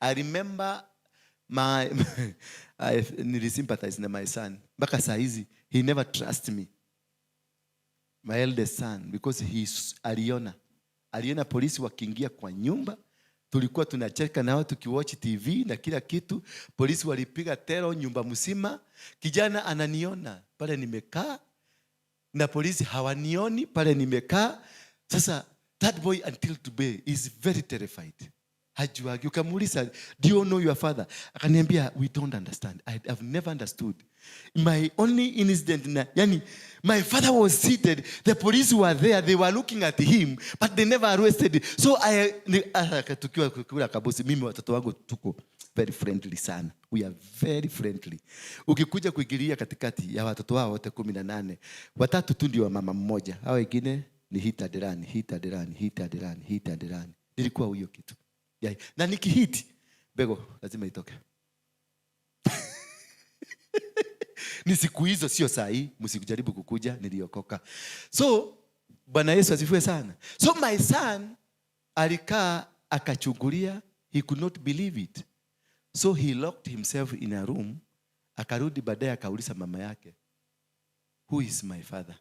I remember I sympathize with my son. Mpaka saa hizi, he never trusts me. My eldest son, because aliona polisi wakiingia kwa nyumba. Tulikuwa tunacheka nao tukiwatch TV na kila kitu. Polisi walipiga tero nyumba mzima. Kijana ananiona pale nimekaa na polisi hawanioni pale nimekaa. Sasa that boy until today is very terrified. Hajuagi. Ukamuuliza, do you know your father? Akaniambia, we don't understand. I have never understood. My only incident, my father was seated. The police were there. They were looking at him, but they never arrested. So tukiwa kabosi, mimi watoto wangu tuko very friendly sana. We are very friendly. Ukikuja kuingilia katikati ya watoto wao wote 18, watatu tu ndio mama mmoja. Hao wengine ni hitaderani. Nilikuwa huyo kitu. Na nikihiti, bego, lazima itoke. Ni siku hizo sio saa hii, msikujaribu kukuja, niliokoka. So, Bwana Yesu asifiwe sana. So my son alikaa akachungulia, he could not believe it. So he locked himself in a room, akarudi baadaye akauliza mama yake, who is my father?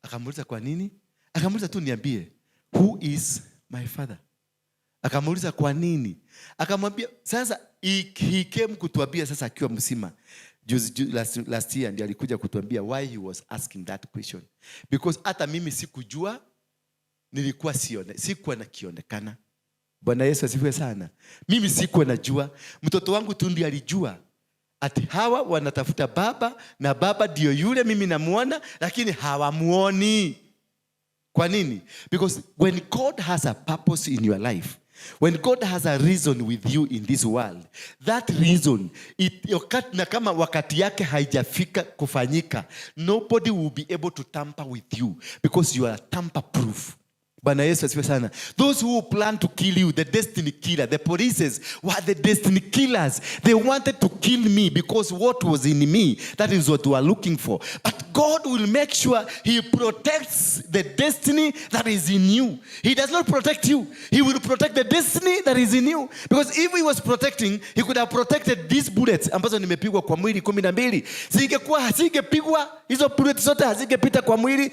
Akamuuliza kwa nini? Akamuuliza tu niambie, who is my father? Akamuuliza kwa nini? Akamwambia sasa he came kutuambia sasa akiwa mzima. Last year ndiye alikuja kutuambia why he was asking that question. Because hata mimi sikujua, nilikuwa sikuwa nakionekana. Bwana Yesu asifiwe sana. Mimi sikuwa najua, mtoto wangu tu ndiye alijua. Ati hawa wanatafuta baba na baba ndio yule mimi namuona lakini hawamuoni. Kwa nini? Because when God has a purpose in your life, when God has a reason with you in this world, that reason, na kama wakati yake haijafika kufanyika, nobody will be able to tamper with you because you are tamper proof. Bwana Yesu asifiwe sana. Those who plan to kill you, the destiny killer, the police were the destiny killers. They wanted to kill me because what was in me, that is what we are looking for. But God will make sure he protects the destiny that is in you. He does not protect you. He will protect the destiny that is in you. Because if he was protecting, he could have protected these bullets ambazo nimepigwa kwa mwili 12. Hasingepigwa hizo bullets zote, hasingepita kwa mwili,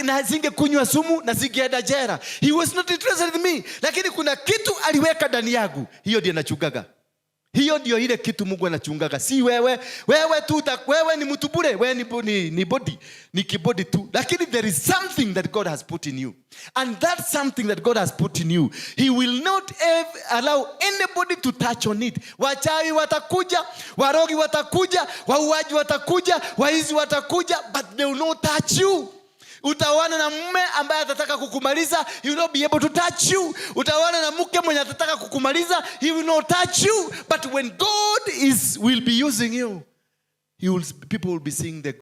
na hasingekunywa sumu, na singeenda jela. He was not interested in me. Lakini kuna kitu aliweka ndani yangu. Hiyo ndiyo nachungaga. Hiyo ndiyo ile kitu Mungu anachungaga. Si wewe tu, wewe ni mtu bure, wewe ni body, ni kibody tu. Lakini there is something that God has put in you. And that something that God has put in you, he will not allow anybody to touch on it. Wachawi watakuja, warogi watakuja, wauaji watakuja, waizi watakuja, but they will not touch you. Utawana na mume ambaye atataka kukumaliza, he will not be able to touch you. Utawana na mke mwenye atataka kukumaliza, he will not touch you. But when God will be using you, people will be seeing the